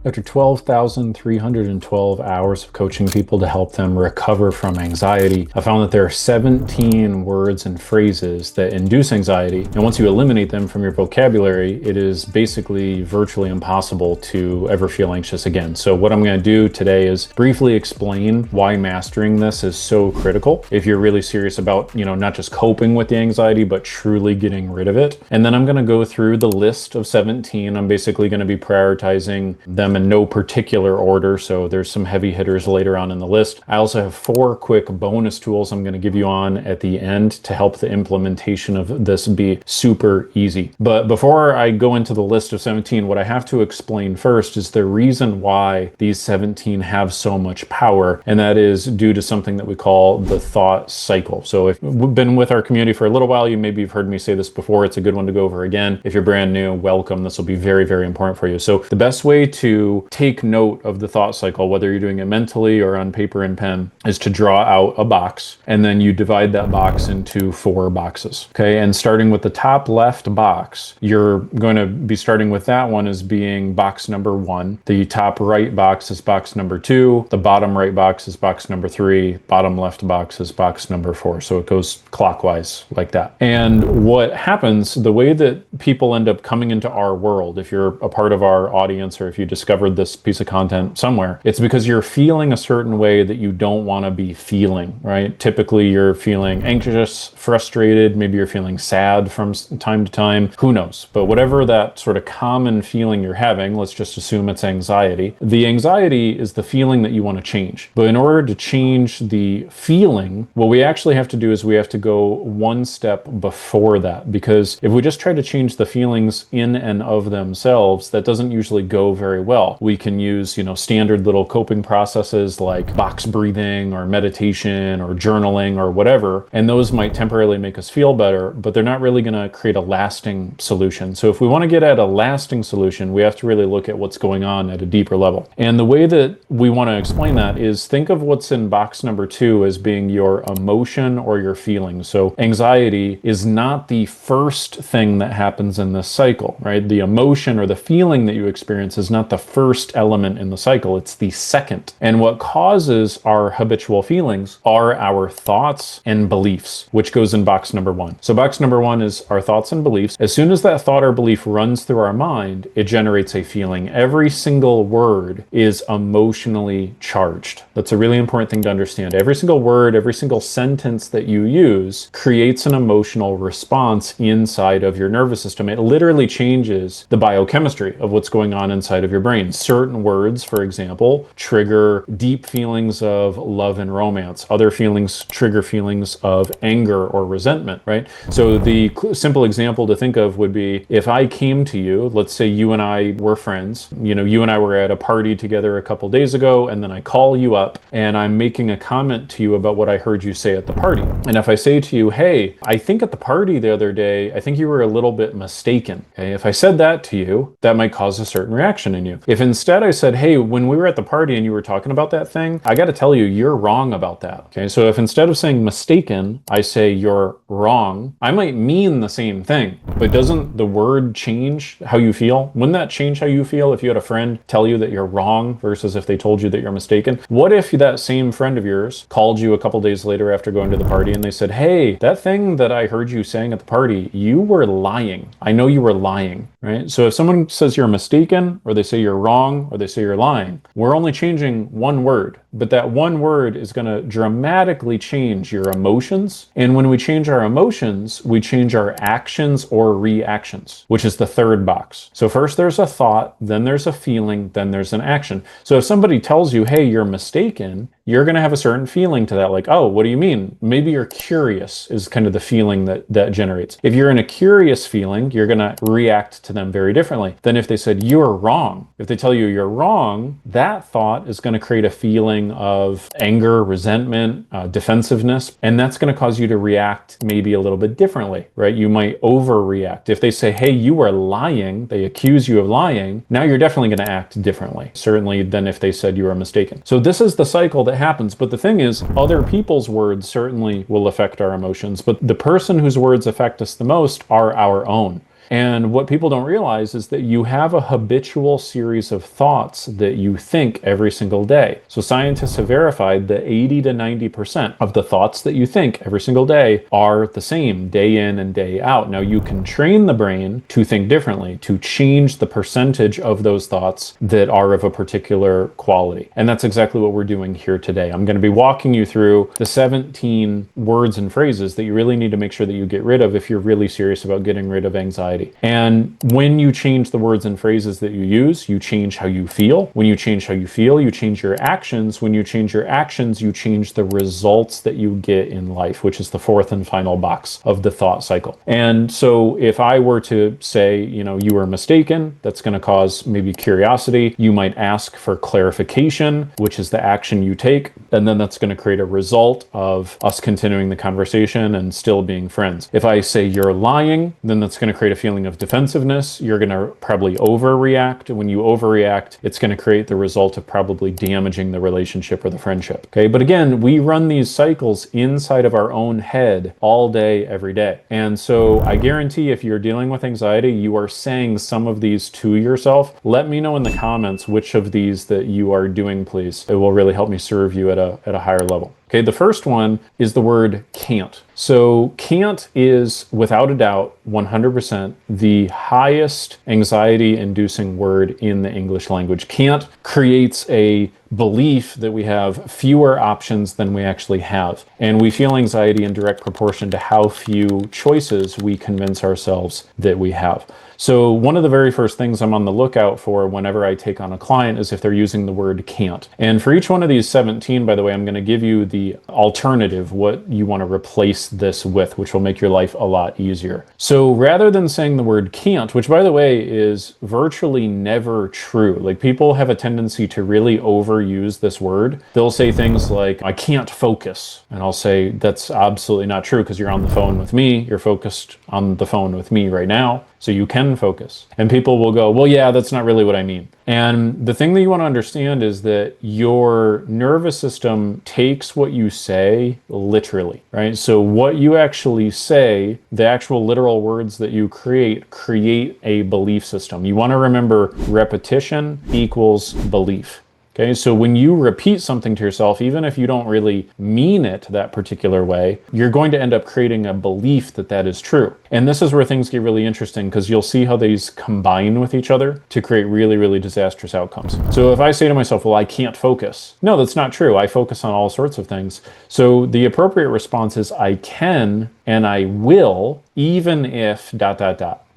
After 12,312 hours of coaching people to help them recover from anxiety, I found that there are 17 words and phrases that induce anxiety. And once you eliminate them from your vocabulary, it is basically virtually impossible to ever feel anxious again. So what I'm going to do today is briefly explain why mastering this is so critical if you're really serious about, not just coping with the anxiety, but truly getting rid of it. And then I'm going to go through the list of 17. I'm basically going to be prioritizing them in no particular order, so there's some heavy hitters later on in the list. I also have 4 quick bonus tools I'm going to give you on at the end to help the implementation of this be super easy. But before I go into the list of 17, what I have to explain first is the reason why these 17 have so much power, and that is due to something that we call the thought cycle. So if you've been with our community for a little while, maybe you've heard me say this before. It's a good one to go over again. If you're brand new, welcome. This will be very, very important for you. So the best way to take note of the thought cycle, whether you're doing it mentally or on paper and pen, is to draw out a box, and then you divide that box into 4 boxes. Okay, and starting with the top left box, you're going to be starting with that one as being box number 1. The top right box is box number 2. The bottom right box is box number 3. Bottom left box is box number 4. So it goes clockwise like that. And what happens, the way that people end up coming into our world, if you're a part of our audience or if you discovered this piece of content somewhere, it's because you're feeling a certain way that you don't want to be feeling, right? Typically you're feeling anxious, frustrated, maybe you're feeling sad from time to time, who knows? But whatever that sort of common feeling you're having, let's just assume it's anxiety. The anxiety is the feeling that you want to change. But in order to change the feeling, what we actually have to do is we have to go one step before that, because if we just try to change the feelings in and of themselves, that doesn't usually go very well. We can use, standard little coping processes like box breathing or meditation or journaling or whatever, and those might temporarily make us feel better, but they're not really going to create a lasting solution. So if we want to get at a lasting solution, we have to really look at what's going on at a deeper level. And the way that we want to explain that is think of what's in box number 2 as being your emotion or your feeling. So anxiety is not the first thing that happens in this cycle, right? The emotion or the feeling that you experience is not the first element in the cycle, it's the second. And what causes our habitual feelings are our thoughts and beliefs, which goes in box number 1. So box number 1 is our thoughts and beliefs. As soon as that thought or belief runs through our mind, it generates a feeling. Every single word is emotionally charged. That's a really important thing to understand. Every single word, every single sentence that you use creates an emotional response inside of your nervous system. It literally changes the biochemistry of what's going on inside of your brain. Certain words, for example, trigger deep feelings of love and romance. Other feelings trigger feelings of anger or resentment, right? So the simple example to think of would be if I came to you, let's say you and I were friends, you and I were at a party together a couple days ago, and then I call you up and I'm making a comment to you about what I heard you say at the party. And if I say to you, hey, I think at the party the other day, I think you were a little bit mistaken. Okay? If I said that to you, that might cause a certain reaction in you. If instead I said, hey, when we were at the party and you were talking about that thing, I got to tell you, you're wrong about that. Okay, so if instead of saying mistaken, I say you're wrong, I might mean the same thing, but doesn't the word change how you feel? Wouldn't that change how you feel if you had a friend tell you that you're wrong versus if they told you that you're mistaken? What if that same friend of yours called you a couple days later after going to the party and they said, hey, that thing that I heard you saying at the party, you were lying. I know you were lying, right? So if someone says you're mistaken, or they say you're wrong, or they say you're lying, we're only changing one word, but that one word is going to dramatically change your emotions. And when we change our emotions, we change our actions or reactions, which is the third box. So first there's a thought, then there's a feeling, then there's an action. So if somebody tells you, hey, you're mistaken, you're going to have a certain feeling to that, like, oh, what do you mean? Maybe you're curious is kind of the feeling that generates. If you're in a curious feeling, you're going to react to them very differently than if they said you're wrong. If they tell you you're wrong, that thought is going to create a feeling of anger, resentment, defensiveness, and that's going to cause you to react maybe a little bit differently, right? You might overreact. If they say, hey, you are lying, they accuse you of lying, now you're definitely going to act differently, certainly than if they said you were mistaken. So this is the cycle that happens. But the thing is, other people's words certainly will affect our emotions, but the person whose words affect us the most are our own. And what people don't realize is that you have a habitual series of thoughts that you think every single day. So scientists have verified that 80 to 90% of the thoughts that you think every single day are the same day in and day out. Now you can train the brain to think differently, to change the percentage of those thoughts that are of a particular quality. And that's exactly what we're doing here today. I'm going to be walking you through the 17 words and phrases that you really need to make sure that you get rid of if you're really serious about getting rid of anxiety. And when you change the words and phrases that you use, you change how you feel. When you change how you feel, you change your actions. When you change your actions, you change the results that you get in life, which is the fourth and final box of the thought cycle. And so if I were to say, you were mistaken, that's going to cause maybe curiosity. You might ask for clarification, which is the action you take. And then that's going to create a result of us continuing the conversation and still being friends. If I say you're lying, then that's going to create a feeling of defensiveness. You're going to probably overreact. When you overreact, it's going to create the result of probably damaging the relationship or the friendship. Okay. But again, we run these cycles inside of our own head all day, every day. And so I guarantee if you're dealing with anxiety, you are saying some of these to yourself. Let me know in the comments which of these that you are doing, please. It will really help me serve you at a higher level. Okay, the first one is the word can't. So can't is without a doubt 100% the highest anxiety-inducing word in the English language. Can't creates a belief that we have fewer options than we actually have. And we feel anxiety in direct proportion to how few choices we convince ourselves that we have. So one of the very first things I'm on the lookout for whenever I take on a client is if they're using the word can't. And for each one of these 17, by the way, I'm going to give you the alternative, what you want to replace this with, which will make your life a lot easier. So rather than saying the word can't, which by the way is virtually never true, like people have a tendency to really overuse this word. They'll say things like, I can't focus. And I'll say, that's absolutely not true because you're on the phone with me. You're focused on the phone with me right now. So you can focus. And people will go, well, yeah, that's not really what I mean. And the thing that you want to understand is that your nervous system takes what you say literally, right? So what you actually say, the actual literal words that you create a belief system. You want to remember repetition equals belief. Okay, so when you repeat something to yourself, even if you don't really mean it that particular way, you're going to end up creating a belief that that is true. And this is where things get really interesting because you'll see how these combine with each other to create really, really disastrous outcomes. So if I say to myself, well, I can't focus. No, that's not true. I focus on all sorts of things. So the appropriate response is I can and I will, even if ...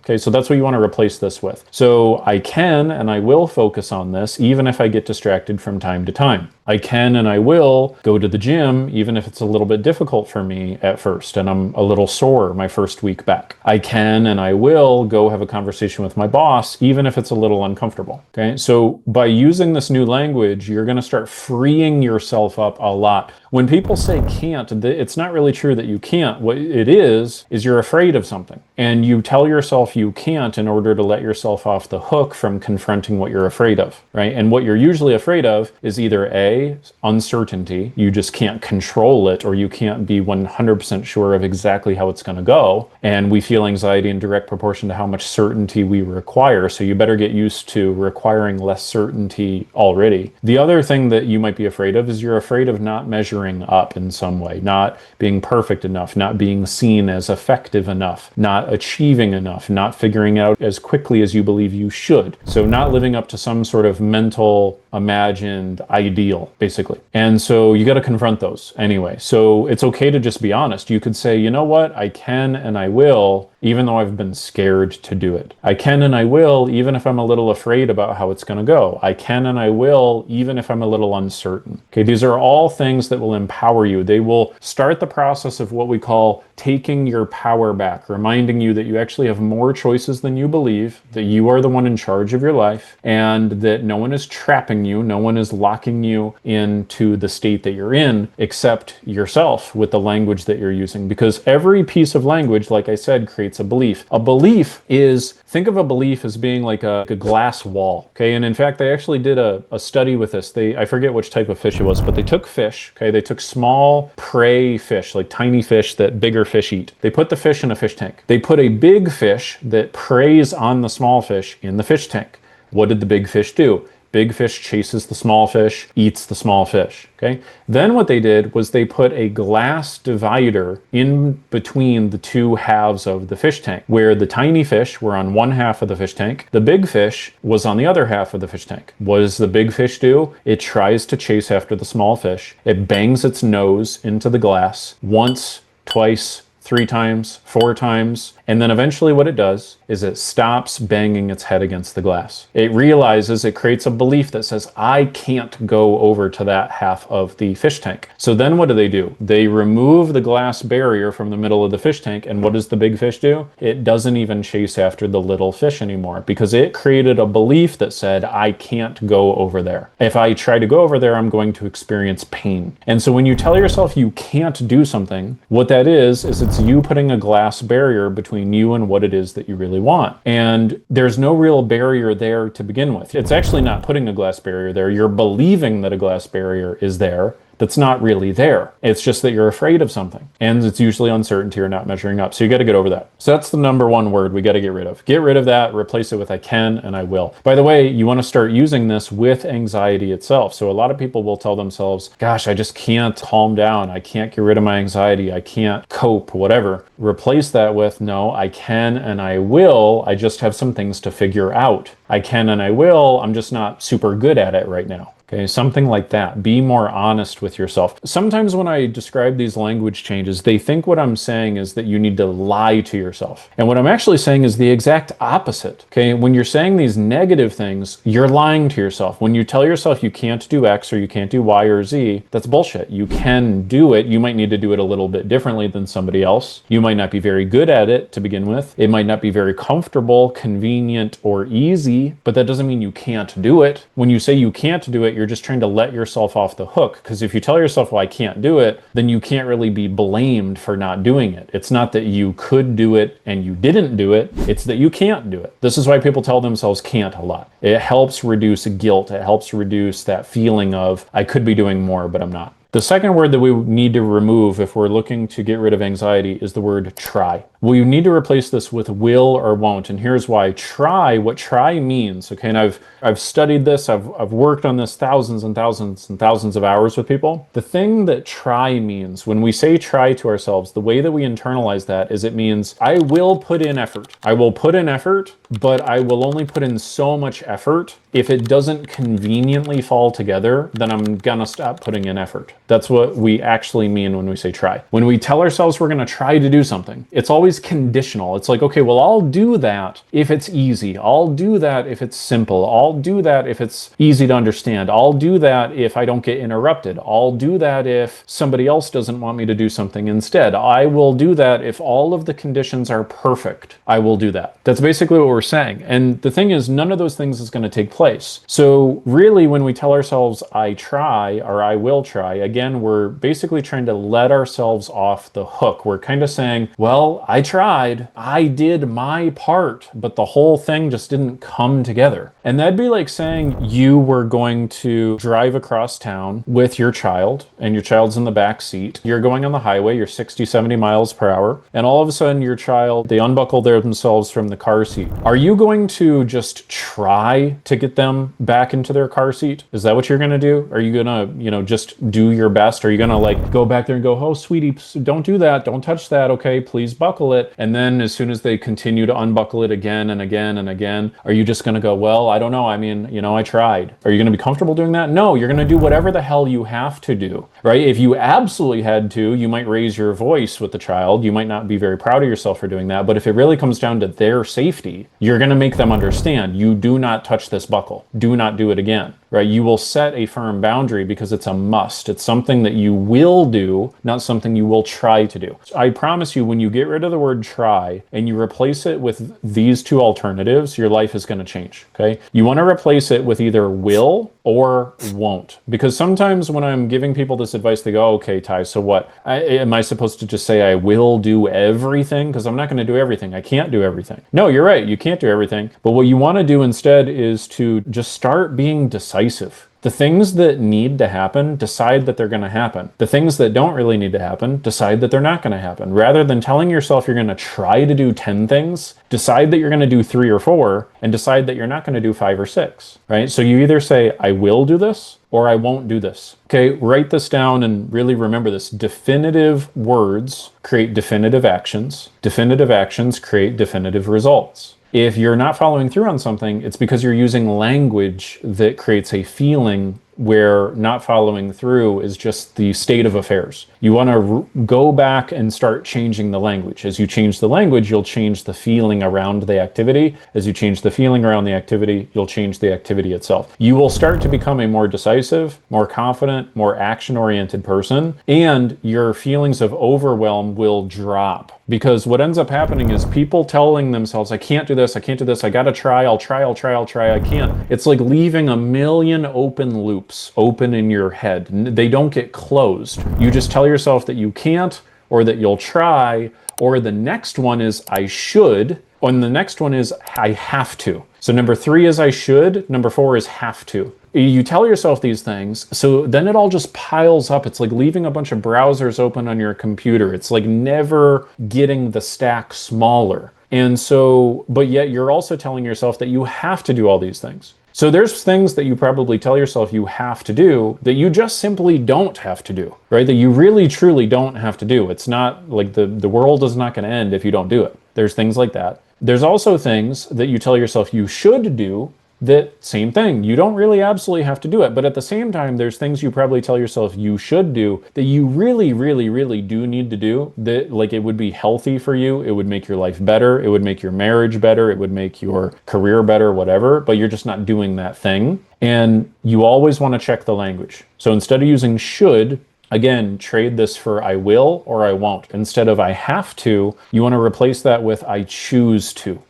Okay, so that's what you want to replace this with. So I can and I will focus on this even if I get distracted from time to time. I can and I will go to the gym even if it's a little bit difficult for me at first and I'm a little sore my first week back. I can and I will go have a conversation with my boss even if it's a little uncomfortable. Okay, so by using this new language, you're going to start freeing yourself up a lot. When people say can't, it's not really true that you can't. What it is you're afraid of something. And you tell yourself you can't in order to let yourself off the hook from confronting what you're afraid of, right? And what you're usually afraid of is either A, uncertainty, you just can't control it, or you can't be 100% sure of exactly how it's going to go. And we feel anxiety in direct proportion to how much certainty we require. So you better get used to requiring less certainty already. The other thing that you might be afraid of is you're afraid of not measuring up in some way, not being perfect enough, not being seen as effective enough, not achieving enough, not figuring out as quickly as you believe you should. So not living up to some sort of mental, imagined ideal, basically. And so you got to confront those anyway. So it's okay to just be honest. You could say, you know what? I can and I will, even though I've been scared to do it. I can and I will, even if I'm a little afraid about how it's going to go. I can and I will, even if I'm a little uncertain. Okay, these are all things that will empower you. They will start the process of what we call taking your power back, reminding you that you actually have more choices than you believe, that you are the one in charge of your life, and that no one is trapping you. No one is locking you into the state that you're in except yourself with the language that you're using. Because every piece of language, like I said, creates a belief. A belief is, think of a belief as being like a glass wall. Okay. And in fact, they actually did a study with this. I forget which type of fish it was, but they took fish. Okay. They took small prey fish, like tiny fish that bigger fish eat. They put the fish in a fish tank. They put a big fish that preys on the small fish in the fish tank. What did the big fish do? Big fish chases the small fish, eats the small fish, okay? Then what they did was they put a glass divider in between the two halves of the fish tank, where the tiny fish were on one half of the fish tank, the big fish was on the other half of the fish tank. What does the big fish do? It tries to chase after the small fish. It bangs its nose into the glass once, twice, 3 times, 4 times, and then eventually what it does is it stops banging its head against the glass. It realizes, it creates a belief that says, I can't go over to that half of the fish tank. So then what do? They remove the glass barrier from the middle of the fish tank, and what does the big fish do? It doesn't even chase after the little fish anymore, because it created a belief that said, I can't go over there. If I try to go over there, I'm going to experience pain. And so when you tell yourself you can't do something, what that is it's you putting a glass barrier between you and what it is that you really want. And there's no real barrier there to begin with. It's actually not putting a glass barrier there. You're believing that a glass barrier is there. That's not really there. It's just that you're afraid of something. And it's usually uncertainty or not measuring up. So you got to get over that. So that's the number one word we got to get rid of. Get rid of that, replace it with I can and I will. By the way, you want to start using this with anxiety itself. So a lot of people will tell themselves, gosh, I just can't calm down. I can't get rid of my anxiety. I can't cope, whatever. Replace that with, no, I can and I will. I just have some things to figure out. I can and I will. I'm just not super good at it right now. Okay, something like that. Be more honest with yourself. Sometimes when I describe these language changes, they think what I'm saying is that you need to lie to yourself. And what I'm actually saying is the exact opposite. Okay, when you're saying these negative things, you're lying to yourself. When you tell yourself you can't do X or you can't do Y or Z, that's bullshit. You can do it. You might need to do it a little bit differently than somebody else. You might not be very good at it to begin with. It might not be very comfortable, convenient, or easy, but that doesn't mean you can't do it. When you say you can't do it, you're just trying to let yourself off the hook. Because if you tell yourself, well, I can't do it, then you can't really be blamed for not doing it. It's not that you could do it and you didn't do it. It's that you can't do it. This is why people tell themselves can't a lot. It helps reduce guilt. It helps reduce that feeling of, I could be doing more, but I'm not. The second word that we need to remove if we're looking to get rid of anxiety is the word try. We need to replace this with will or won't, and here's why. Try, what try means, okay, and I've studied this, I've worked on this thousands and thousands and thousands of hours with people. The thing that try means, when we say try to ourselves, the way that we internalize that is it means I will put in effort. I will put in effort, but I will only put in so much effort. If it doesn't conveniently fall together, then I'm gonna stop putting in effort. That's what we actually mean when we say try. When we tell ourselves we're gonna try to do something, it's always conditional. It's like, okay, well, I'll do that if it's easy. I'll do that if it's simple. I'll do that if it's easy to understand. I'll do that if I don't get interrupted. I'll do that if somebody else doesn't want me to do something instead. I will do that if all of the conditions are perfect. I will do that. That's basically what we're saying. And the thing is, none of those things is going to take place. So really, when we tell ourselves, I try or I will try, again, we're basically trying to let ourselves off the hook. We're kind of saying, well, I tried. I did my part, but the whole thing just didn't come together. And that'd be like saying you were going to drive across town with your child and your child's in the back seat. You're going on the highway, you're 60, 70 miles per hour. And all of a sudden your child, they unbuckle themselves from the car seat. Are you going to just try to get them back into their car seat? Is that what you're going to do? Are you going to, just do your best? Are you going to like go back there and go, oh, sweetie, don't do that. Don't touch that. Okay, please buckle it. And then as soon as they continue to unbuckle it again and again and again, are you just going to go, well, I don't know. I mean, I tried. Are you going to be comfortable doing that? No, you're going to do whatever the hell you have to do, right? If you absolutely had to, you might raise your voice with the child. You might not be very proud of yourself for doing that. But if it really comes down to their safety, you're going to make them understand, you do not touch this buckle. Do not do it again, right? You will set a firm boundary because it's a must. It's something that you will do, not something you will try to do. I promise you, when you get rid of the word try and you replace it with these two alternatives, your life is going to change, okay? You want to replace it with either will or won't. Because sometimes when I'm giving people this advice, they go, okay, Ty, so what? Am I supposed to just say I will do everything? Because I'm not going to do everything. I can't do everything. No, you're right. You can't do everything. But what you want to do instead is to just start being decisive. The things that need to happen, decide that they're going to happen. The things that don't really need to happen, decide that they're not going to happen. Rather than telling yourself you're going to try to do 10 things, decide that you're going to do 3 or 4 and decide that you're not going to do 5 or 6, right? So you either say, I will do this or I won't do this. Okay, write this down and really remember this. Definitive words create definitive actions. Definitive actions create definitive results. If you're not following through on something, it's because you're using language that creates a feeling where not following through is just the state of affairs. You want to go back and start changing the language. As you change the language, you'll change the feeling around the activity. As you change the feeling around the activity, you'll change the activity itself. You will start to become a more decisive, more confident, more action-oriented person, and your feelings of overwhelm will drop. Because what ends up happening is people telling themselves, I can't do this, I can't do this, I gotta try, I'll try, I can't. It's like leaving a million open loops open in your head. They don't get closed. You just tell yourself that you can't, or that you'll try, or the next one is I should, and the next one is I have to. So number 3 is I should, number 4 is have to. You tell yourself these things, so then it all just piles up. It's like leaving a bunch of browsers open on your computer. It's like never getting the stack smaller. And so, but yet you're also telling yourself that you have to do all these things. So there's things that you probably tell yourself you have to do that you just simply don't have to do, right? That you really truly don't have to do. It's not like the world is not going to end if you don't do it. There's things like that. There's also things that you tell yourself you should do. That same thing, you don't really absolutely have to do it, but at the same time, there's things you probably tell yourself you should do that you really, really, really do need to do, that like it would be healthy for you, it would make your life better, it would make your marriage better, it would make your career better, whatever, but you're just not doing that thing. And you always want to check the language. So instead of using should, again, trade this for I will or I won't. Instead of I have to, you want to replace that with I choose to.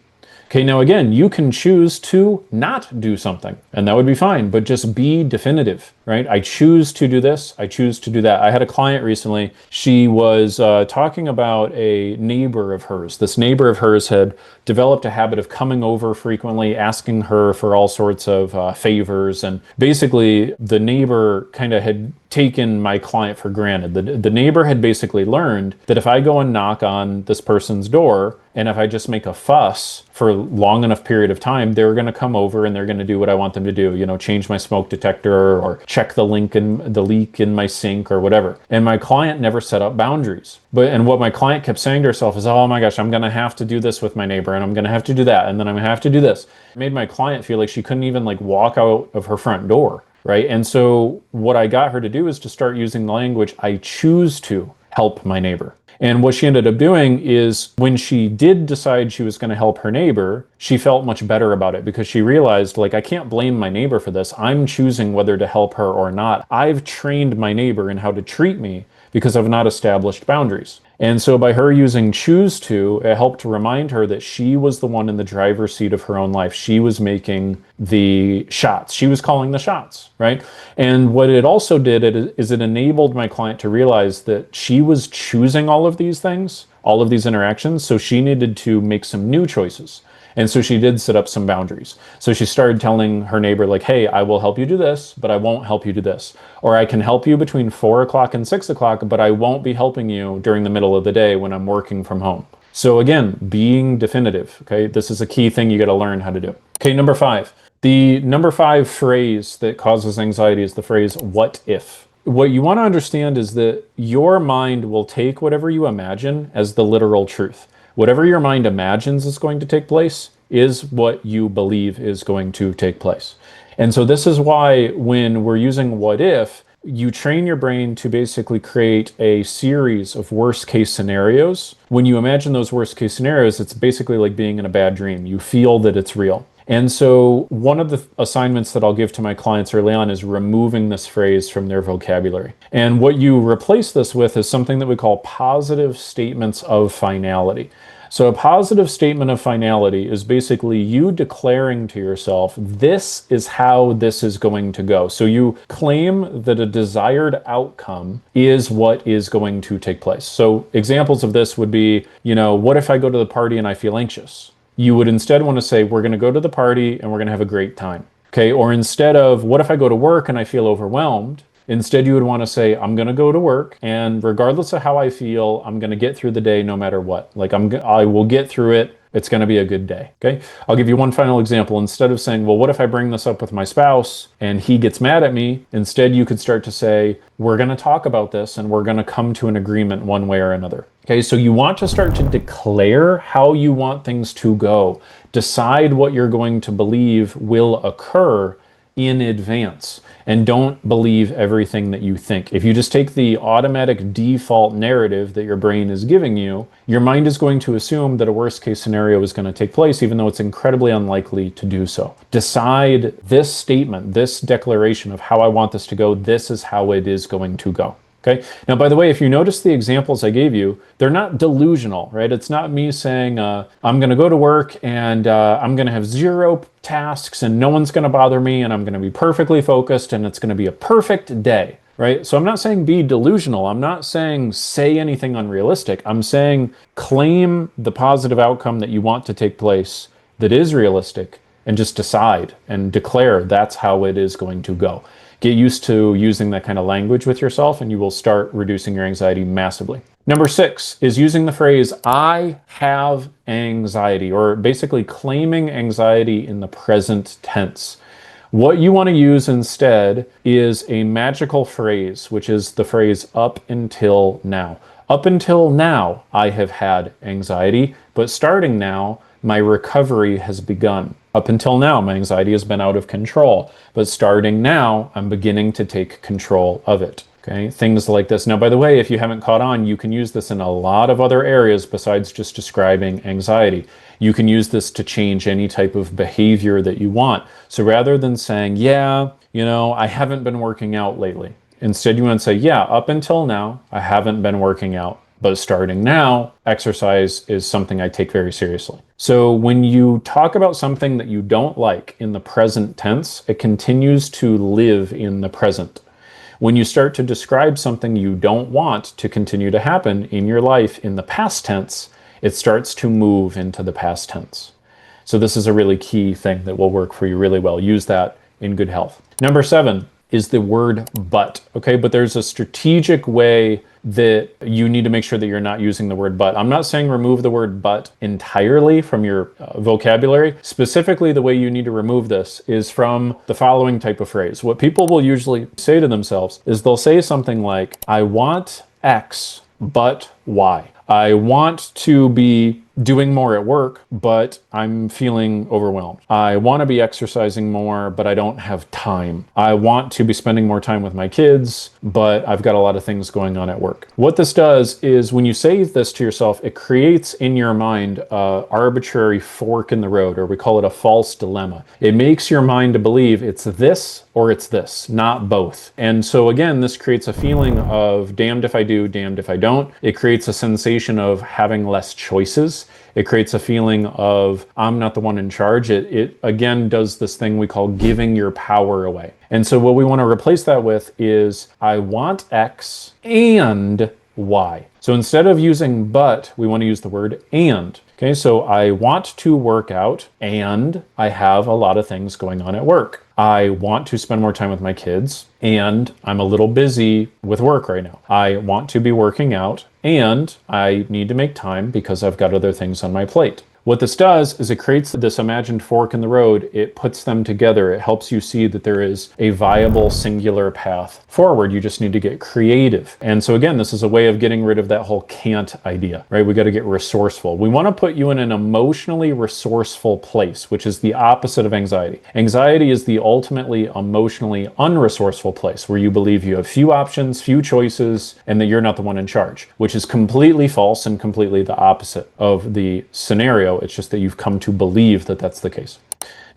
Okay, now again, you can choose to not do something, and that would be fine, but just be definitive, right? I choose to do this, I choose to do that. I had a client recently, she was talking about a neighbor of hers. This neighbor of hers had developed a habit of coming over frequently, asking her for all sorts of favors, and basically the neighbor kind of had taken my client for granted. The neighbor had basically learned that if I go and knock on this person's door, and if I just make a fuss for a long enough period of time, they're going to come over and they're going to do what I want them to do. You know, change my smoke detector or check the leak in my sink or whatever. And my client never set up boundaries. And what my client kept saying to herself is, oh my gosh, I'm going to have to do this with my neighbor, and I'm going to have to do that, and then I'm going to have to do this. It made my client feel like she couldn't even like walk out of her front door, right? And so what I got her to do is to start using the language, I choose to help my neighbor. And what she ended up doing is when she did decide she was going to help her neighbor, she felt much better about it because she realized, like, I can't blame my neighbor for this. I'm choosing whether to help her or not. I've trained my neighbor in how to treat me because I've not established boundaries. And so by her using choose to, it helped to remind her that she was the one in the driver's seat of her own life. She was making the shots. She was calling the shots, right? And what it also did is it enabled my client to realize that she was choosing all of these things, all of these interactions, so she needed to make some new choices. And so she did set up some boundaries. So she started telling her neighbor, like, hey, I will help you do this, but I won't help you do this. Or I can help you between 4 o'clock and 6 o'clock, but I won't be helping you during the middle of the day when I'm working from home. So again, being definitive, okay? This is a key thing you got to learn how to do. Okay, number 5. The number 5 phrase that causes anxiety is the phrase, what if? What you want to understand is that your mind will take whatever you imagine as the literal truth. Whatever your mind imagines is going to take place is what you believe is going to take place. And so this is why when we're using what if, you train your brain to basically create a series of worst case scenarios. When you imagine those worst case scenarios, it's basically like being in a bad dream. You feel that it's real. And so one of the assignments that I'll give to my clients early on is removing this phrase from their vocabulary. And what you replace this with is something that we call positive statements of finality. So a positive statement of finality is basically you declaring to yourself, this is how this is going to go. So you claim that a desired outcome is what is going to take place. So examples of this would be, what if I go to the party and I feel anxious? You would instead want to say, we're going to go to the party and we're going to have a great time. Okay. Or instead of, what if I go to work and I feel overwhelmed? Instead, you would want to say, I'm going to go to work, and regardless of how I feel, I'm going to get through the day no matter what. Like I will get through it. It's going to be a good day. Okay. I'll give you one final example. Instead of saying, well, what if I bring this up with my spouse and he gets mad at me? Instead, you could start to say, we're going to talk about this and we're going to come to an agreement one way or another. Okay. So you want to start to declare how you want things to go. Decide what you're going to believe will occur in advance, and don't believe everything that you think. If you just take the automatic default narrative that your brain is giving you, your mind is going to assume that a worst case scenario is going to take place, even though it's incredibly unlikely to do so. Decide this statement, this declaration of how I want this to go, this is how it is going to go. Okay. Now, by the way, if you notice the examples I gave you, they're not delusional, right? It's not me saying, I'm going to go to work and I'm going to have 0 tasks and no one's going to bother me and I'm going to be perfectly focused and it's going to be a perfect day, right? So I'm not saying be delusional. I'm not saying say anything unrealistic. I'm saying claim the positive outcome that you want to take place that is realistic and just decide and declare that's how it is going to go. Get used to using that kind of language with yourself and you will start reducing your anxiety massively. Number 6 is using the phrase, I have anxiety, or basically claiming anxiety in the present tense. What you want to use instead is a magical phrase, which is the phrase up until now. Up until now, I have had anxiety, but starting now, my recovery has begun. Up until now, my anxiety has been out of control, but starting now, I'm beginning to take control of it. Okay, things like this. Now, by the way, if you haven't caught on, you can use this in a lot of other areas besides just describing anxiety. You can use this to change any type of behavior that you want. So rather than saying, I haven't been working out lately, instead you want to say, up until now, I haven't been working out. But starting now, exercise is something I take very seriously. So when you talk about something that you don't like in the present tense, it continues to live in the present. When you start to describe something you don't want to continue to happen in your life in the past tense, it starts to move into the past tense. So this is a really key thing that will work for you really well. Use that in good health. Number 7 is the word but. Okay, but there's a strategic way that you need to make sure that you're not using the word but. I'm not saying remove the word but entirely from your vocabulary. Specifically, the way you need to remove this is from the following type of phrase. What people will usually say to themselves is they'll say something like, I want X, but Y. I want to be doing more at work, but I'm feeling overwhelmed. I want to be exercising more, but I don't have time. I want to be spending more time with my kids, but I've got a lot of things going on at work. What this does is when you say this to yourself, it creates in your mind an arbitrary fork in the road, or we call it a false dilemma. It makes your mind to believe it's this or it's this, not both. And so again, this creates a feeling of damned if I do, damned if I don't. It creates a sensation of having less choices. It creates a feeling of I'm not the one in charge. It again does this thing we call giving your power away. And so what we want to replace that with is I want X and Y. So instead of using but, we want to use the word and. Okay, so I want to work out and I have a lot of things going on at work. I want to spend more time with my kids and I'm a little busy with work right now. I want to be working out and I need to make time because I've got other things on my plate. What this does is it creates this imagined fork in the road. It puts them together. It helps you see that there is a viable singular path forward. You just need to get creative. And so again, this is a way of getting rid of that whole can't idea, right? We got to get resourceful. We want to put you in an emotionally resourceful place, which is the opposite of anxiety. Anxiety is the ultimately emotionally unresourceful place where you believe you have few options, few choices, and that you're not the one in charge, which is completely false and completely the opposite of the scenario. It's just that you've come to believe that that's the case.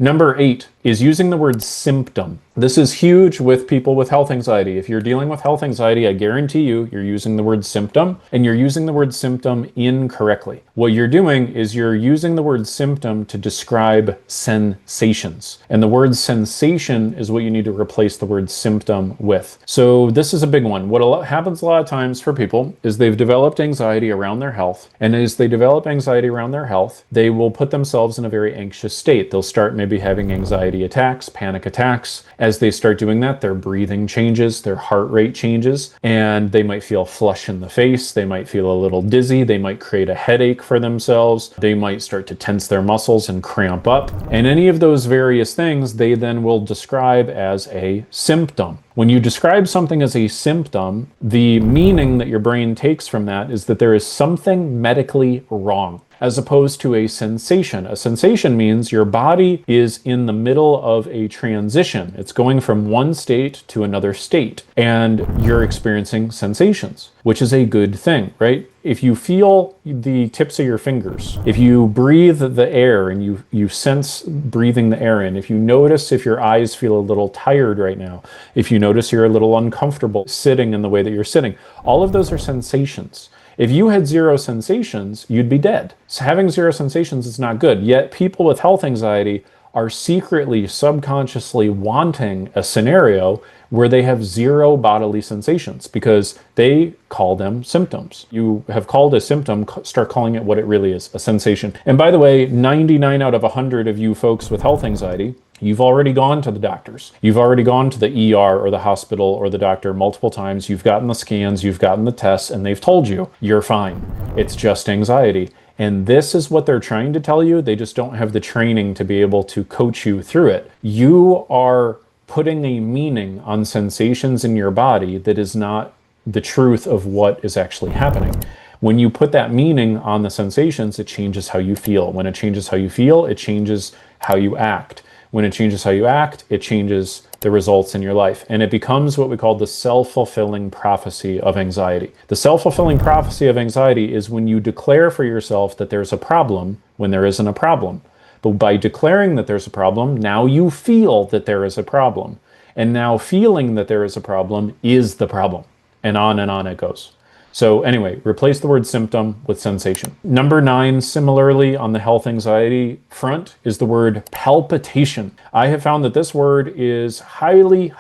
Number 8 is using the word symptom. This is huge with people with health anxiety. If you're dealing with health anxiety, I guarantee you're using the word symptom, and you're using the word symptom incorrectly. What you're doing is you're using the word symptom to describe sensations. And the word sensation is what you need to replace the word symptom with. So this is a big one. What happens a lot of times for people is they've developed anxiety around their health. And as they develop anxiety around their health, they will put themselves in a very anxious state. They'll start maybe having anxiety attacks, panic attacks. As they start doing that, their breathing changes, their heart rate changes, and they might feel flush in the face. They might feel a little dizzy. They might create a headache for themselves. They might start to tense their muscles and cramp up. And any of those various things, they then will describe as a symptom. When you describe something as a symptom, the meaning that your brain takes from that is that there is something medically wrong, as opposed to a sensation. A sensation means your body is in the middle of a transition. It's going from one state to another state, and you're experiencing sensations, which is a good thing, right? If you feel the tips of your fingers, if you breathe the air and you sense breathing the air in, if you notice if your eyes feel a little tired right now, if you notice you're a little uncomfortable sitting in the way that you're sitting, all of those are sensations. If you had zero sensations, you'd be dead. So having zero sensations is not good. Yet people with health anxiety are secretly, subconsciously wanting a scenario where they have zero bodily sensations because they call them symptoms. You have called a symptom, start calling it what it really is, a sensation. And by the way, 99 out of 100 of you folks with health anxiety, you've already gone to the doctors. You've already gone to the ER or the hospital or the doctor multiple times. You've gotten the scans, you've gotten the tests, and they've told you, you're fine. It's just anxiety. And this is what they're trying to tell you. They just don't have the training to be able to coach you through it. You are putting a meaning on sensations in your body that is not the truth of what is actually happening. When you put that meaning on the sensations, it changes how you feel. When it changes how you feel, it changes how you act. When it changes how you act, it changes the results in your life. And it becomes what we call the self-fulfilling prophecy of anxiety. The self-fulfilling prophecy of anxiety is when you declare for yourself that there's a problem when there isn't a problem. But by declaring that there's a problem, now you feel that there is a problem. And now feeling that there is a problem is the problem. And on it goes. So anyway, replace the word symptom with sensation. Number 9, similarly on the health anxiety front, is the word palpitation. I have found that this word is highly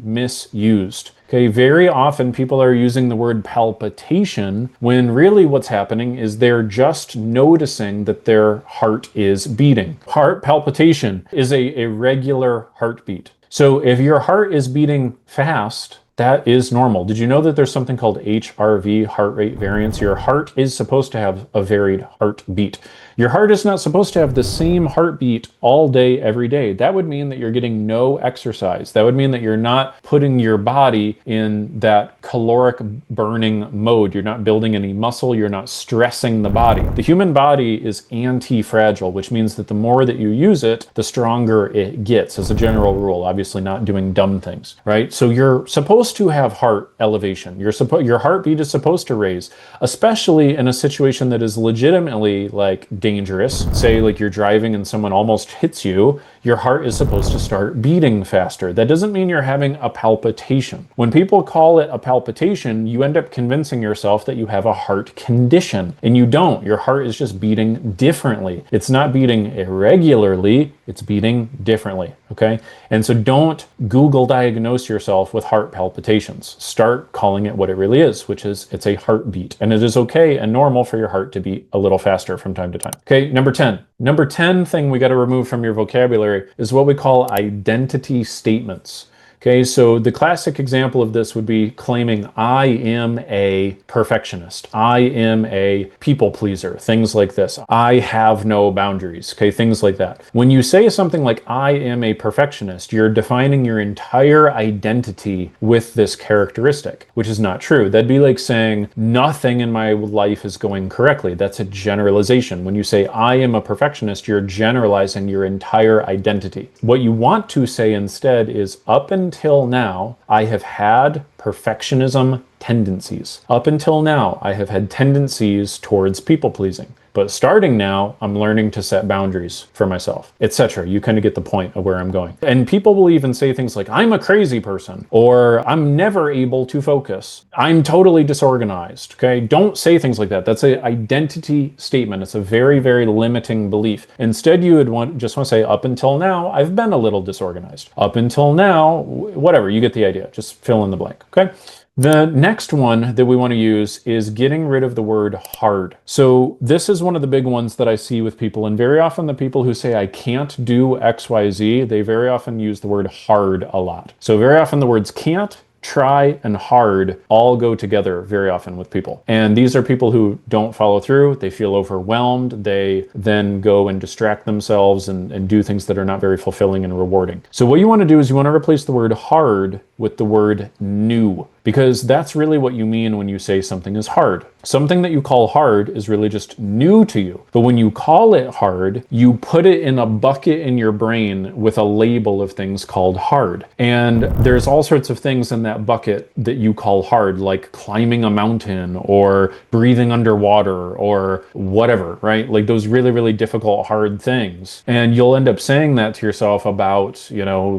misused. Okay, very often people are using the word palpitation when really what's happening is they're just noticing that their heart is beating. Heart palpitation is a regular heartbeat. So if your heart is beating fast, that is normal. Did you know that there's something called HRV, heart rate variance? Your heart is supposed to have a varied heartbeat. Your heart is not supposed to have the same heartbeat all day, every day. That would mean that you're getting no exercise. That would mean that you're not putting your body in that caloric burning mode. You're not building any muscle. You're not stressing the body. The human body is anti-fragile, which means that the more that you use it, the stronger it gets, as a general rule. Obviously not doing dumb things, right? So you're supposed to have heart elevation. Your heartbeat is supposed to raise, especially in a situation that is legitimately like dangerous. Say like you're driving and someone almost hits you, your heart is supposed to start beating faster. That doesn't mean you're having a palpitation. When people call it a palpitation, you end up convincing yourself that you have a heart condition, and you don't. Your heart is just beating differently. It's not beating irregularly, it's beating differently, okay? And so don't Google diagnose yourself with heart palpitations. Start calling it what it really is, which is it's a heartbeat. And it is okay and normal for your heart to beat a little faster from time to time. Okay, number 10. Number 10 thing we got to remove from your vocabulary is what we call identity statements. Okay, so the classic example of this would be claiming I am a perfectionist. I am a people pleaser, things like this. I have no boundaries, okay, things like that. When you say something like I am a perfectionist, you're defining your entire identity with this characteristic, which is not true. That'd be like saying nothing in my life is going correctly. That's a generalization. When you say I am a perfectionist, you're generalizing your entire identity. What you want to say instead is up until now, I have had perfectionism tendencies. Up until now, I have had tendencies towards people pleasing. But starting now, I'm learning to set boundaries for myself, etc. You kind of get the point of where I'm going. And people will even say things like, I'm a crazy person, or I'm never able to focus. I'm totally disorganized. Okay. Don't say things like that. That's an identity statement. It's a very, very limiting belief. Instead, you would just want to say, up until now, I've been a little disorganized. Up until now, whatever, you get the idea. Just fill in the blank. Okay. The next one that we want to use is getting rid of the word hard. So this is one of the big ones that I see with people, and very often the people who say I can't do XYZ, they very often use the word hard a lot. So very often the words can't, try, and hard all go together very often with people. And these are people who don't follow through. They feel overwhelmed. They then go and distract themselves and do things that are not very fulfilling and rewarding. So what you want to do is you want to replace the word hard with the word new, because that's really what you mean when you say something is hard. Something that you call hard is really just new to you. But when you call it hard, you put it in a bucket in your brain with a label of things called hard. And there's all sorts of things in that bucket that you call hard, like climbing a mountain or breathing underwater or whatever, right? Like those really, really difficult, hard things. And you'll end up saying that to yourself about,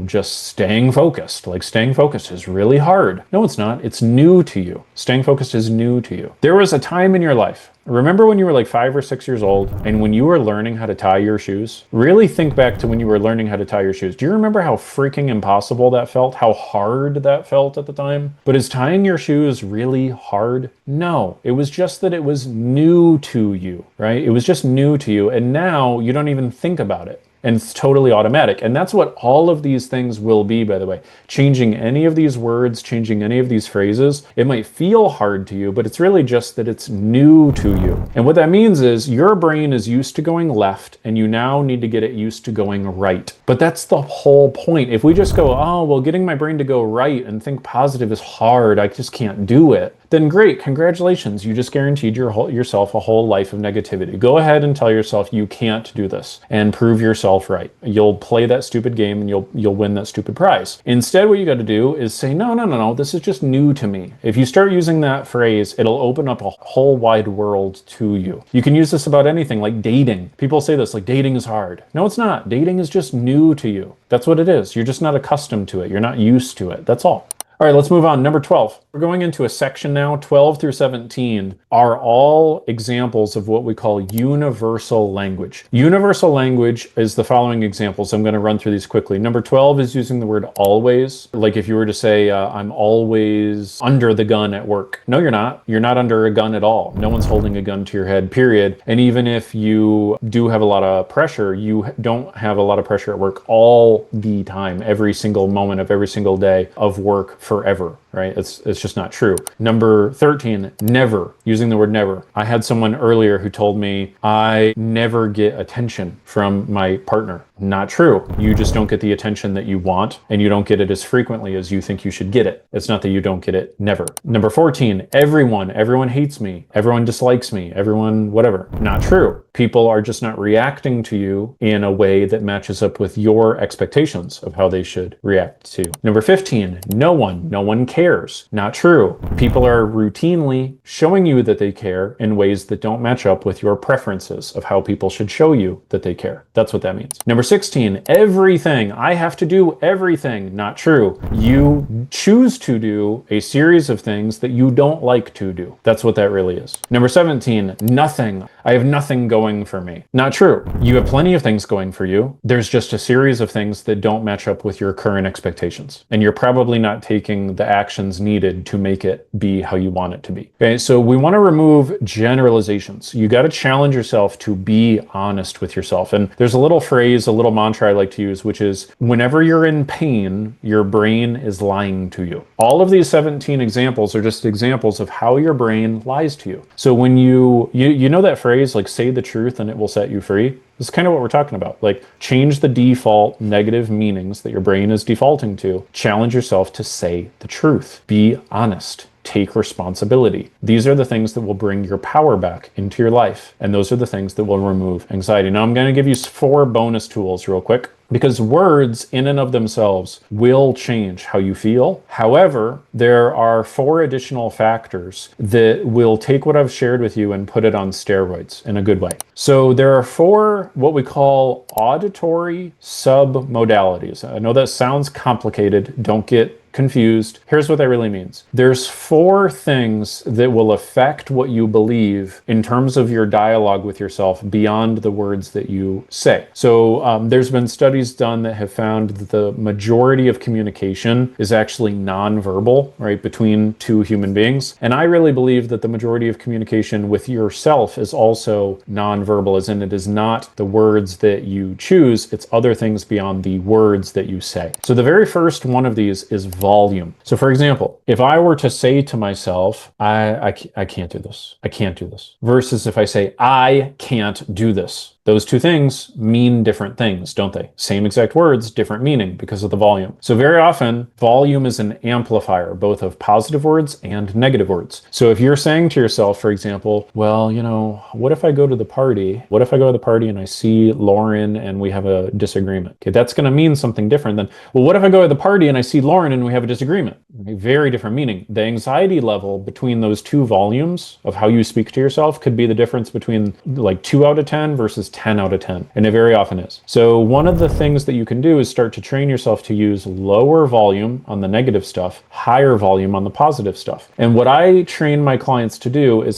just staying focused. Like staying focused is really hard. No, it's not. It's new to you. Staying focused is new to you. There was a time in your life. Remember when you were like 5 or 6 years old and when you were learning how to tie your shoes? Really think back to when you were learning how to tie your shoes. Do you remember how freaking impossible that felt? How hard that felt at the time? But is tying your shoes really hard? No, it was just that it was new to you, right? It was just new to you. And now you don't even think about it. And it's totally automatic. And that's what all of these things will be, by the way. Changing any of these words, changing any of these phrases, it might feel hard to you, but it's really just that it's new to you. And what that means is your brain is used to going left, and you now need to get it used to going right. But that's the whole point. If we just go, oh, well, getting my brain to go right and think positive is hard, I just can't do it, then great, congratulations. You just guaranteed yourself a whole life of negativity. Go ahead and tell yourself you can't do this and prove yourself right. You'll play that stupid game and you'll win that stupid prize. Instead, what you got to do is say, no, this is just new to me. If you start using that phrase, it'll open up a whole wide world to you. You can use this about anything, like dating. People say this, like dating is hard. No, it's not. Dating is just new to you. That's what it is. You're just not accustomed to it. You're not used to it. That's all. All right, let's move on. Number 12. We're going into a section now. 12 through 17 are all examples of what we call universal language. Universal language is the following examples. I'm going to run through these quickly. Number 12 is using the word always. Like if you were to say, I'm always under the gun at work. No, you're not. You're not under a gun at all. No one's holding a gun to your head, period. And even if you do have a lot of pressure, you don't have a lot of pressure at work all the time, every single moment of every single day of work forever, right? It's just not true. Number 13, never, using the word never. I had someone earlier who told me I never get attention from my partner. Not true. You just don't get the attention that you want, and you don't get it as frequently as you think you should get it. It's not that you don't get it, never. Number 14, everyone hates me. Everyone dislikes me. Everyone, whatever. Not true. People are just not reacting to you in a way that matches up with your expectations of how they should react to. Number 15, no one cares. Not true. People are routinely showing you that they care in ways that don't match up with your preferences of how people should show you that they care. That's what that means. Number 16, everything. I have to do everything. Not true. You choose to do a series of things that you don't like to do. That's what that really is. Number 17, nothing. I have nothing going for me. Not true. You have plenty of things going for you. There's just a series of things that don't match up with your current expectations. And you're probably not taking the actions needed to make it be how you want it to be. Okay, so we want to remove generalizations. You got to challenge yourself to be honest with yourself. And there's a little phrase, a little mantra I like to use, which is whenever you're in pain, your brain is lying to you. All of these 17 examples are just examples of how your brain lies to you. So when you know that phrase, like say the truth and it will set you free. This is kind of what we're talking about. Like change the default negative meanings that your brain is defaulting to. Challenge yourself to say the truth. Be honest. Take responsibility. These are the things that will bring your power back into your life. And those are the things that will remove anxiety. Now I'm going to give you 4 bonus tools real quick. because words in and of themselves will change how you feel. However, there are 4 additional factors that will take what I've shared with you and put it on steroids in a good way. So there are 4 what we call auditory submodalities. I know that sounds complicated. Don't get confused. Here's what that really means. There's 4 things that will affect what you believe in terms of your dialogue with yourself beyond the words that you say. So there's been studies done that have found that the majority of communication is actually nonverbal, right, between 2 human beings. And I really believe that the majority of communication with yourself is also nonverbal, as in it is not the words that you choose, it's other things beyond the words that you say. So the very first one of these is volume. So for example, if I were to say to myself, I can't do this, I can't do this, versus if I say, I can't do this, those 2 things mean different things, don't they? Same exact words, different meaning because of the volume. So very often, volume is an amplifier, both of positive words and negative words. So if you're saying to yourself, for example, well, you know, what if I go to the party? What if I go to the party and I see Lauren and we have a disagreement? Okay, that's going to mean something different than, well, what if I go to the party and I see Lauren and we have a disagreement? A very different meaning. The anxiety level between those 2 volumes of how you speak to yourself could be the difference between like 2 out of 10 versus 10 out of 10. And it very often is. So one of the things that you can do is start to train yourself to use lower volume on the negative stuff, higher volume on the positive stuff. And what I train my clients to do is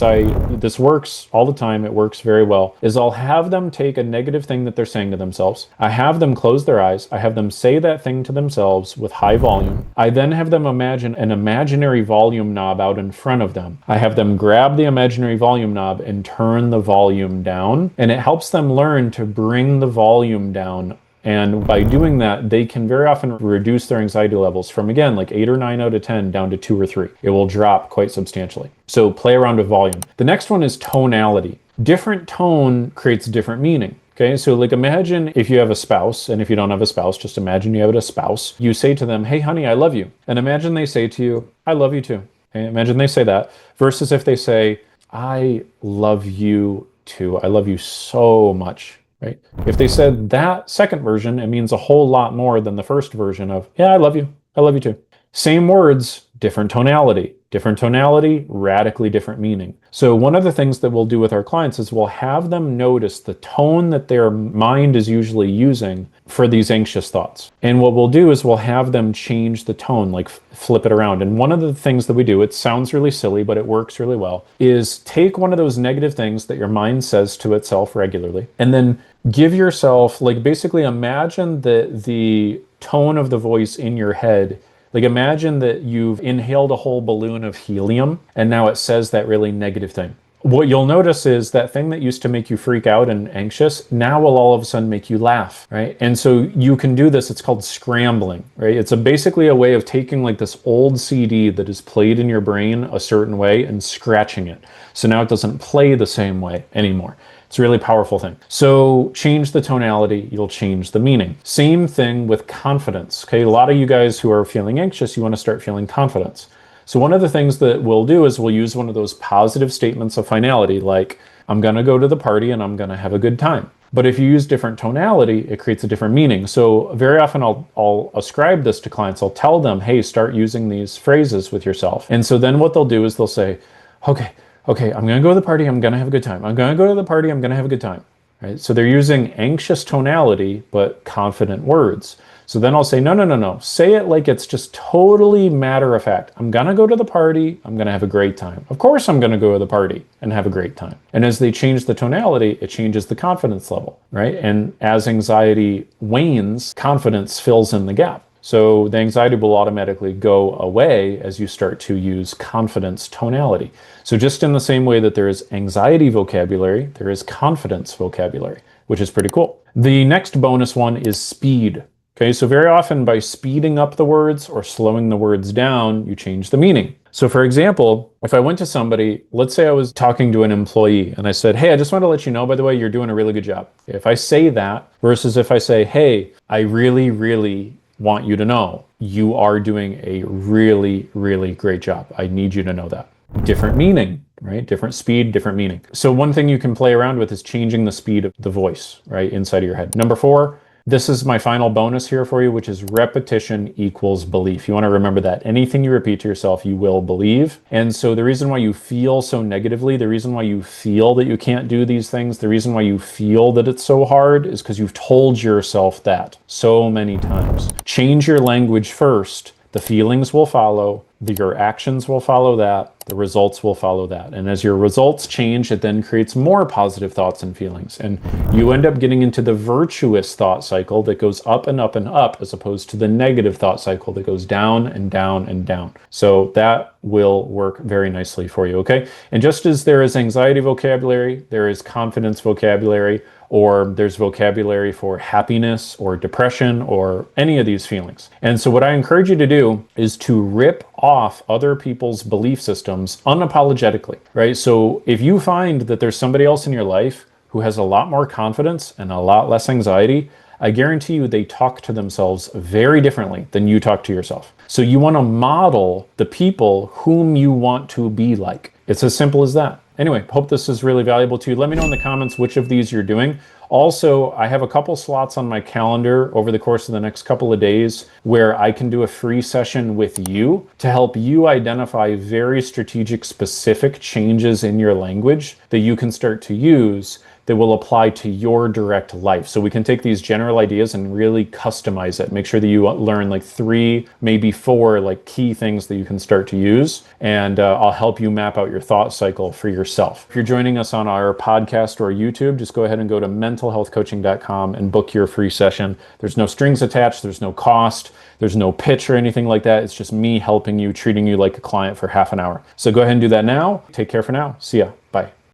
this works all the time, it works very well, is I'll have them take a negative thing that they're saying to themselves. I have them close their eyes. I have them say that thing to themselves with high volume. I then have them imagine an imaginary volume knob out in front of them. I have them grab the imaginary volume knob and turn the volume down, and it helps them learn to bring the volume down. And by doing that, they can very often reduce their anxiety levels from, again, like 8 or 9 out of 10 down to 2 or 3. It will drop quite substantially. So play around with volume. The next one is tonality. Different tone creates different meaning. Okay, so like imagine if you have a spouse, and if you don't have a spouse, just imagine you have a spouse. You say to them, hey, honey, I love you. And imagine they say to you, I love you too. Okay, imagine they say that, versus if they say, I love you too. I love you so much. Right? If they said that second version, it means a whole lot more than the first version of, yeah, I love you. I love you too. Same words, different tonality. Different tonality, radically different meaning. So one of the things that we'll do with our clients is we'll have them notice the tone that their mind is usually using for these anxious thoughts. And what we'll do is we'll have them change the tone, like flip it around. And one of the things that we do, it sounds really silly, but it works really well, is take one of those negative things that your mind says to itself regularly, and then give yourself, like basically imagine that the tone of the voice in your head, like imagine that you've inhaled a whole balloon of helium and now it says that really negative thing. What you'll notice is that thing that used to make you freak out and anxious now will all of a sudden make you laugh, right? And so you can do this, it's called scrambling, right? It's basically a way of taking like this old CD that is played in your brain a certain way and scratching it. So now it doesn't play the same way anymore. It's a really powerful thing. So change the tonality, you'll change the meaning. Same thing with confidence. Okay, a lot of you guys who are feeling anxious, you want to start feeling confidence. So one of the things that we'll do is we'll use one of those positive statements of finality, like, I'm going to go to the party and I'm going to have a good time. But if you use different tonality, it creates a different meaning. So very often I'll ascribe this to clients. I'll tell them, hey, start using these phrases with yourself. And so then what they'll do is they'll say, okay, I'm going to go to the party, I'm going to have a good time. I'm going to go to the party, I'm going to have a good time. Right? So they're using anxious tonality, but confident words. So then I'll say, no. Say it like it's just totally matter of fact. I'm going to go to the party, I'm going to have a great time. Of course I'm going to go to the party and have a great time. And as they change the tonality, it changes the confidence level, right? And as anxiety wanes, confidence fills in the gap. So the anxiety will automatically go away as you start to use confidence tonality. So just in the same way that there is anxiety vocabulary, there is confidence vocabulary, which is pretty cool. The next bonus one is speed. Okay, so very often by speeding up the words or slowing the words down, you change the meaning. So for example, if I went to somebody, let's say I was talking to an employee and I said, hey, I just want to let you know, by the way, you're doing a really good job. If I say that versus if I say, hey, I really want you to know you are doing a really great job. I need you to know that. Different meaning, right? Different speed, different meaning. So one thing you can play around with is changing the speed of the voice, right? Inside of your head. Number 4, This is my final bonus here for you, which is repetition equals belief. You want to remember that. Anything you repeat to yourself, you will believe. And so the reason why you feel so negatively, the reason why you feel that you can't do these things, the reason why you feel that it's so hard is because you've told yourself that so many times. Change your language first. The feelings will follow, your actions will follow that, the results will follow that. And as your results change, it then creates more positive thoughts and feelings. And you end up getting into the virtuous thought cycle that goes up and up and up, as opposed to the negative thought cycle that goes down and down and down. So that will work very nicely for you, okay? And just as there is anxiety vocabulary, there is confidence vocabulary, or there's vocabulary for happiness or depression or any of these feelings. And so what I encourage you to do is to rip off other people's belief systems unapologetically, right? So if you find that there's somebody else in your life who has a lot more confidence and a lot less anxiety, I guarantee you they talk to themselves very differently than you talk to yourself. So you want to model the people whom you want to be like. It's as simple as that. Anyway, hope this is really valuable to you. Let me know in the comments which of these you're doing. Also, I have a couple slots on my calendar over the course of the next couple of days where I can do a free session with you to help you identify very strategic, specific changes in your language that you can start to use that will apply to your direct life. So we can take these general ideas and really customize it. Make sure that you learn like 3, maybe 4 like key things that you can start to use. And I'll help you map out your thought cycle for yourself. If you're joining us on our podcast or YouTube, just go ahead and go to mentalhealthcoaching.com and book your free session. There's no strings attached. There's no cost. There's no pitch or anything like that. It's just me helping you, treating you like a client for half an hour. So go ahead and do that now. Take care for now. See ya. Bye.